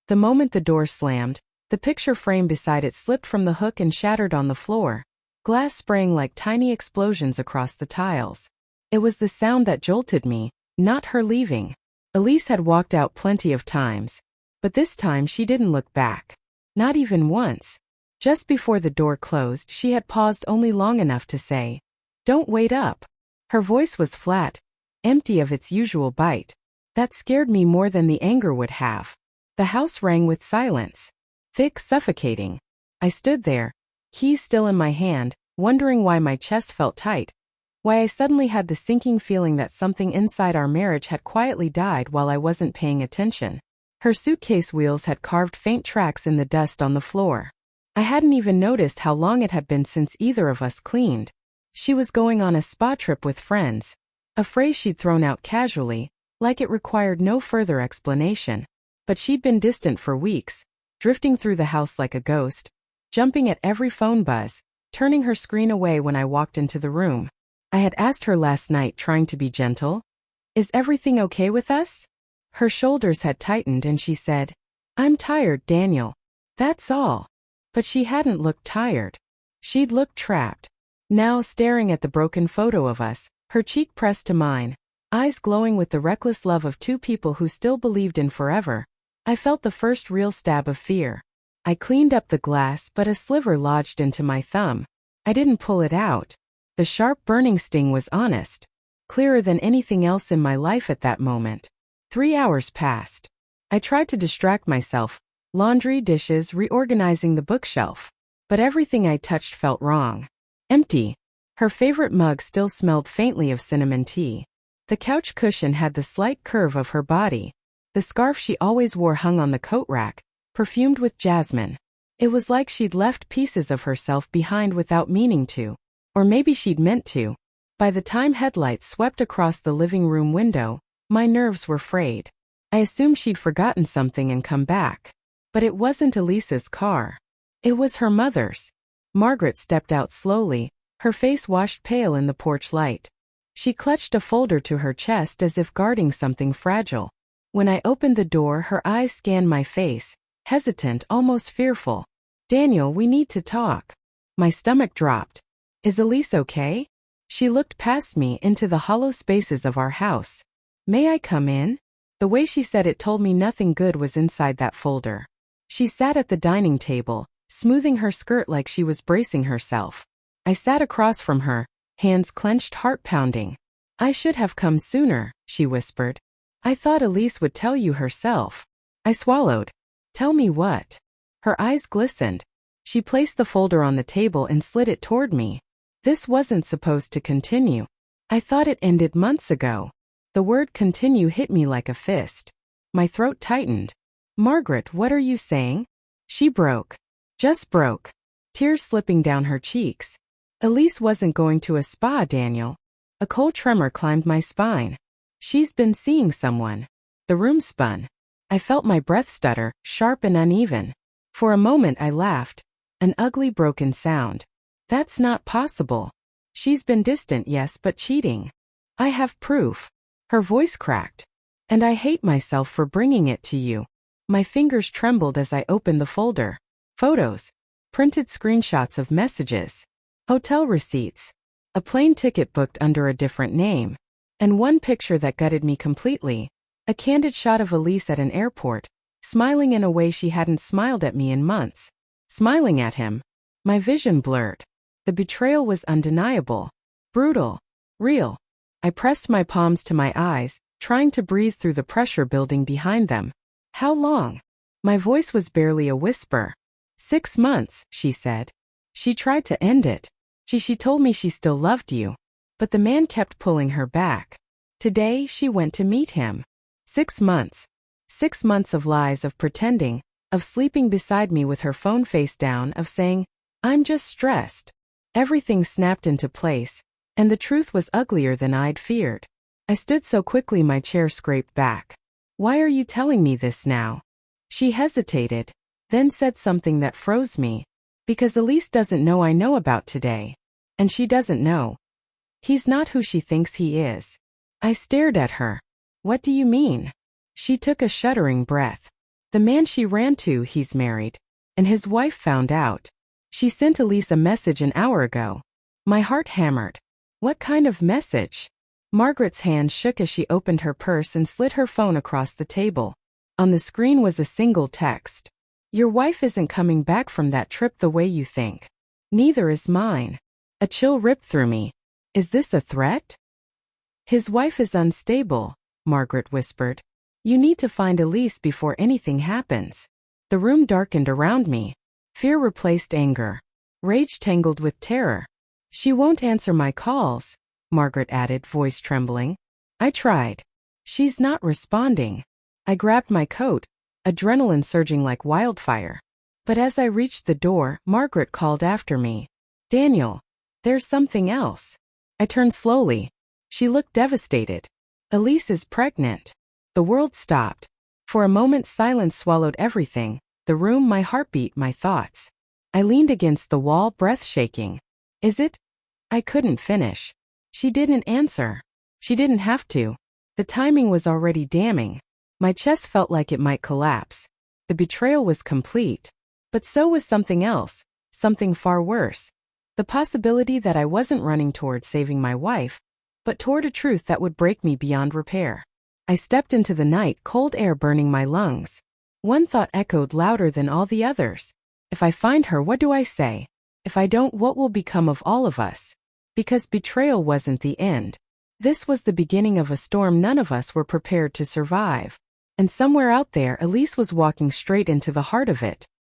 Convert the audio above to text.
The moment the door slammed, the picture frame beside it slipped from the hook and shattered on the floor, glass spraying like tiny explosions across the tiles. It was the sound that jolted me, not her leaving. Elise had walked out plenty of times, but this time she didn't look back. Not even once. Just before the door closed, she had paused only long enough to say, "Don't wait up." Her voice was flat, empty of its usual bite. That scared me more than the anger would have. The house rang with silence. Thick, suffocating. I stood there, keys still in my hand, wondering why my chest felt tight, why I suddenly had the sinking feeling that something inside our marriage had quietly died while I wasn't paying attention. Her suitcase wheels had carved faint tracks in the dust on the floor. I hadn't even noticed how long it had been since either of us cleaned. She was going on a spa trip with friends, a phrase she'd thrown out casually, like it required no further explanation. But she'd been distant for weeks, drifting through the house like a ghost, jumping at every phone buzz, turning her screen away when I walked into the room. I had asked her last night, trying to be gentle, "Is everything okay with us?" Her shoulders had tightened and she said, "I'm tired, Daniel. That's all." But she hadn't looked tired. She'd looked trapped. Now, staring at the broken photo of us, her cheek pressed to mine, eyes glowing with the reckless love of two people who still believed in forever, I felt the first real stab of fear. I cleaned up the glass, but a sliver lodged into my thumb. I didn't pull it out. The sharp burning sting was honest, clearer than anything else in my life at that moment. 3 hours passed. I tried to distract myself, laundry, dishes, reorganizing the bookshelf. But everything I touched felt wrong. Empty. Her favorite mug still smelled faintly of cinnamon tea. The couch cushion had the slight curve of her body. The scarf she always wore hung on the coat rack, perfumed with jasmine. It was like she'd left pieces of herself behind without meaning to. Or maybe she'd meant to. By the time headlights swept across the living room window, my nerves were frayed. I assumed she'd forgotten something and come back. But it wasn't Elise's car. It was her mother's. Margaret stepped out slowly, her face washed pale in the porch light. She clutched a folder to her chest as if guarding something fragile. When I opened the door, her eyes scanned my face, hesitant, almost fearful. "Daniel, we need to talk." My stomach dropped. "Is Elise okay?" She looked past me into the hollow spaces of our house. "May I come in?" The way she said it told me nothing good was inside that folder. She sat at the dining table, smoothing her skirt like she was bracing herself. I sat across from her, hands clenched, heart pounding. "I should have come sooner," she whispered. "I thought Elise would tell you herself." I swallowed. "Tell me what?" Her eyes glistened. She placed the folder on the table and slid it toward me. "This wasn't supposed to continue. I thought it ended months ago." The word continue hit me like a fist. My throat tightened. "Margaret, what are you saying?" She broke. Just broke. Tears slipping down her cheeks. "Elise wasn't going to a spa, Daniel." A cold tremor climbed my spine. "She's been seeing someone." The room spun. I felt my breath stutter, sharp and uneven. For a moment I laughed. An ugly broken sound. "That's not possible. She's been distant, yes, but cheating. I have proof." Her voice cracked. "And I hate myself for bringing it to you." My fingers trembled as I opened the folder. Photos. Printed screenshots of messages. Hotel receipts. A plane ticket booked under a different name. And one picture that gutted me completely. A candid shot of Elise at an airport, smiling in a way she hadn't smiled at me in months. Smiling at him. My vision blurred. The betrayal was undeniable. Brutal. Real. I pressed my palms to my eyes, trying to breathe through the pressure building behind them. "How long?" My voice was barely a whisper. 6 months, she said. She tried to end it. She told me she still loved you. But the man kept pulling her back. Today, she went to meet him. 6 months. 6 months of lies, of pretending, of sleeping beside me with her phone face down, of saying, "I'm just stressed." Everything snapped into place, and the truth was uglier than I'd feared. I stood so quickly my chair scraped back. "Why are you telling me this now?" She hesitated, then said something that froze me. "Because Elise doesn't know I know about today. And she doesn't know. He's not who she thinks he is." I stared at her. "What do you mean?" She took a shuddering breath. The man she ran to, he's married. And his wife found out. She sent Elise a message an hour ago. My heart hammered. What kind of message? Margaret's hand shook as she opened her purse and slid her phone across the table. On the screen was a single text. Your wife isn't coming back from that trip the way you think. Neither is mine. A chill ripped through me. Is this a threat? His wife is unstable, Margaret whispered. You need to find Elise before anything happens. The room darkened around me. Fear replaced anger. Rage tangled with terror. She won't answer my calls, Margaret added, voice trembling. I tried. She's not responding. I grabbed my coat, adrenaline surging like wildfire. But as I reached the door, Margaret called after me. Daniel, there's something else. I turned slowly. She looked devastated. Elise is pregnant. The world stopped. For a moment silence swallowed everything, the room, my heartbeat, my thoughts. I leaned against the wall, breath shaking. Is it? I couldn't finish. She didn't answer. She didn't have to. The timing was already damning. My chest felt like it might collapse. The betrayal was complete. But so was something else, something far worse. The possibility that I wasn't running toward saving my wife, but toward a truth that would break me beyond repair. I stepped into the night, cold air burning my lungs. One thought echoed louder than all the others. If I find her, what do I say? If I don't, what will become of all of us? Because betrayal wasn't the end. This was the beginning of a storm none of us were prepared to survive. And somewhere out there, Elise was walking straight into the heart of it.